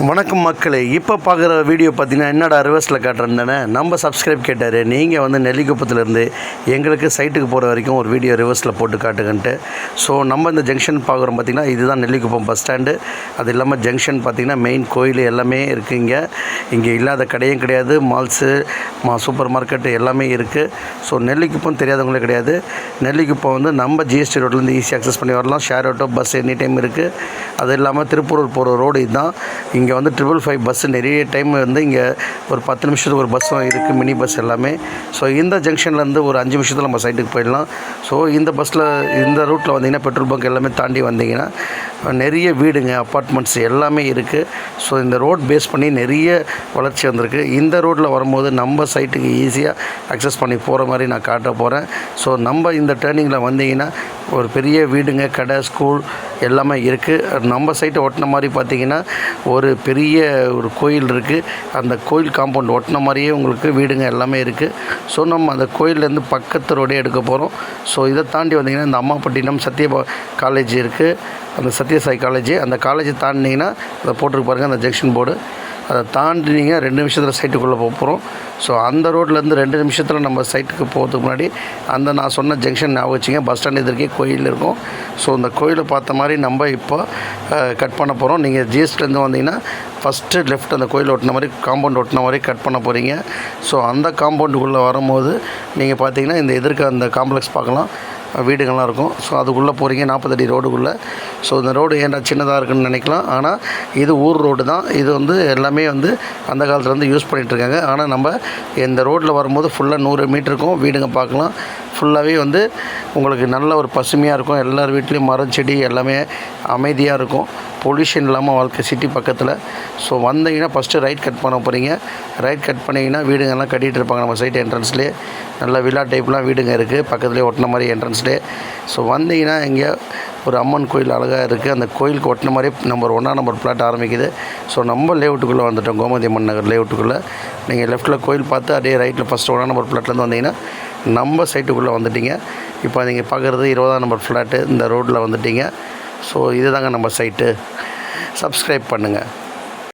வணக்கம் மக்களே, இப்போ பார்க்குற வீடியோ பார்த்தீங்கன்னா என்னடா ரிவர்ஸில் காட்டுறேன் நம்ம சப்ஸ்கிரைப் கேட்டார். நீங்கள் வந்து நெல்லிக்குப்பத்துலேருந்து எங்களுக்கு சைட்டுக்கு போகிற வரைக்கும் ஒரு வீடியோ ரிவர்ஸில் போட்டு காட்டுங்கன்ட்டு. ஸோ நம்ம இந்த ஜங்ஷன் பார்க்குறோம் பார்த்திங்கன்னா, இதுதான் நெல்லிக்குப்பம் பஸ் ஸ்டாண்டு. அது இல்லாமல் ஜங்ஷன் பார்த்திங்கன்னா மெயின் கோயில் எல்லாமே இருக்குது. இங்கே இல்லாத கடையும் கிடையாது. மால்ஸு, சூப்பர் மார்க்கெட்டு எல்லாமே இருக்குது. ஸோ நெல்லிக்குப்பம் தெரியாதவங்களே கிடையாது. நெல்லிக்குப்பம் வந்து நம்ம ஜிஎஸ்டி ரோட்லேருந்து ஈஸியாக அக்சஸ் பண்ணி வரலாம். Share auto, bus any time இருக்குது. அது இல்லாமல் திருப்பூர் போகிற ரோடு இதுதான். இங்கே வந்து 555 பஸ்ஸு நிறைய டைம் வந்து இங்கே ஒரு 10 நிமிஷத்துக்கு ஒரு பஸ்ஸும் இருக்குது, மினி பஸ் எல்லாமே. ஸோ இந்த ஜங்ஷன்லேருந்து ஒரு 5 நிமிஷத்தில் நம்ம சைட்டுக்கு போயிடலாம். ஸோ இந்த பஸ்ஸில் இந்த ரூட்டில் வந்தீங்கன்னா பெட்ரோல் பங்க் எல்லாமே தாண்டி வந்தீங்கன்னா நிறைய வீடுங்க, அப்பார்ட்மெண்ட்ஸ் எல்லாமே இருக்குது. ஸோ இந்த ரோட் பேஸ் பண்ணி நிறைய வளர்ச்சி வந்திருக்கு. இந்த ரோட்டில் வரும்போது நம்ம சைட்டுக்கு ஈஸியாக அக்சஸ் பண்ணி போகிற மாதிரி நான் காட்ட போகிறேன். ஸோ நம்ம இந்த டேர்னிங்கில் வந்தீங்கன்னா ஒரு பெரிய வீடுங்க, கடை, ஸ்கூல் எல்லாமே இருக்குது. நம்ம சைட்டை ஒட்டின மாதிரி பார்த்திங்கன்னா ஒரு பெரிய ஒரு கோயில் இருக்குது. அந்த கோயில் காம்பவுண்ட் ஒட்டின மாதிரியே உங்களுக்கு வீடுங்க எல்லாமே இருக்குது. ஸோ நம்ம அந்த கோயிலேருந்து பக்கத்து ரோடே எடுக்க போகிறோம். ஸோ இதை தாண்டி வந்தீங்கன்னா இந்த அம்மாப்பட்டினம் சத்யபா காலேஜ் இருக்குது, அந்த சத்யசாய் காலேஜ். அந்த காலேஜை தாண்டினீங்கன்னா அதை போட்டிருக்கு பாருங்கள், அந்த ஜங்ஷன் போர்டு. அதை தாண்டினீங்க 2 நிமிஷத்தில் சைட்டுக்குள்ளே போக போகிறோம். ஸோ அந்த ரோட்லேருந்து 2 நிமிஷத்தில் நம்ம சைட்டுக்கு போகிறதுக்கு முன்னாடி அந்த நான் சொன்ன ஜங்ஷன் ஞாபகம் வச்சுங்க. பஸ் ஸ்டாண்ட் எதிர்க்கே கோயில் இருக்கும். ஸோ அந்த கோயிலை பார்த்த மாதிரி நம்ம இப்போ கட் பண்ண போகிறோம். நீங்கள் ஜிஎஸ்டிலேருந்து வந்தீங்கன்னா ஃபஸ்ட்டு லெஃப்ட் அந்த கோயில் ஒட்டின மாதிரி, காம்பவுண்ட் ஒட்டின மாதிரி கட் பண்ண போகிறீங்க. ஸோ அந்த காம்பவுண்டுக்குள்ளே வரும்போது நீங்கள் பார்த்தீங்கன்னா இந்த எதிர்க்க அந்த காம்ப்ளெக்ஸ் பார்க்கலாம், வீடுகள்லாம் இருக்கும். ஸோ அதுக்குள்ளே போகிறீங்க, 40 அடி ரோடுக்குள்ளே. ஸோ இந்த ரோடு ஏன்டா சின்னதாக இருக்குன்னு நினைக்கலாம். ஆனால் இது ஊர் ரோடு தான். இது வந்து எல்லாமே வந்து அந்த காலத்தில் வந்து யூஸ் பண்ணிகிட்ருக்காங்க. ஆனால் நம்ம இந்த ரோட்டில் வரும்போது ஃபுல்லாக 100 மீட்டருக்கும் வீடுங்க பார்க்கலாம். ஃபுல்லாகவே வந்து உங்களுக்கு நல்ல ஒரு பசுமையாக இருக்கும். எல்லார் வீட்லேயும் மரம், செடி எல்லாமே அமைதியாக இருக்கும். பொல்யூஷன் இல்லாமல் வாழ்க்கை சிட்டி பக்கத்தில். ஸோ வந்தீங்கன்னா ஃபஸ்ட்டு ரைட் கட் பண்ண போகிறீங்க. ரைட் கட் பண்ணிங்கன்னா வீடுங்கள்லாம் கட்டிகிட்டு இருப்பாங்க நம்ம சைட் என்ட்ரன்ஸ்லேயே. நல்ல வில்லா டைப்லாம் வீடுங்க இருக்குது பக்கத்துலேயே ஒட்டின மாதிரி என்ட்ரன்ஸ்லேயே. ஸோ வந்தீங்கன்னா இங்கே ஒரு அம்மன் கோயில் அழகாக இருக்குது. அந்த கோயிலுக்கு ஒட்டின மாதிரி நம்பர் 1 நம்பர் பிளாட் ஆரம்பிக்குது. ஸோ நம்ம லேஅவுட்டுக்குள்ளே வந்துட்டோம், கோமதி அம்மன் நகர் லேஅவுட்டுக்குள்ளே. நீங்கள் லெஃப்ட்டில் கோயில் பார்த்து அப்படியே ரைட்டில் ஃபஸ்ட்டு 1 நம்பர் ஃப்ளாட்லேருந்து வந்தீங்கன்னா நம்ம சைட்டுக்குள்ளே வந்துட்டீங்க. இப்போ நீங்கள் பார்க்குறது 20 நம்பர் ஃப்ளாட்டு. இந்த ரோட்டில் வந்துட்டீங்க. ஸோ இதுதாங்க நம்ம சைட்டு. சப்ஸ்கிரைப் பண்ணுங்கள்.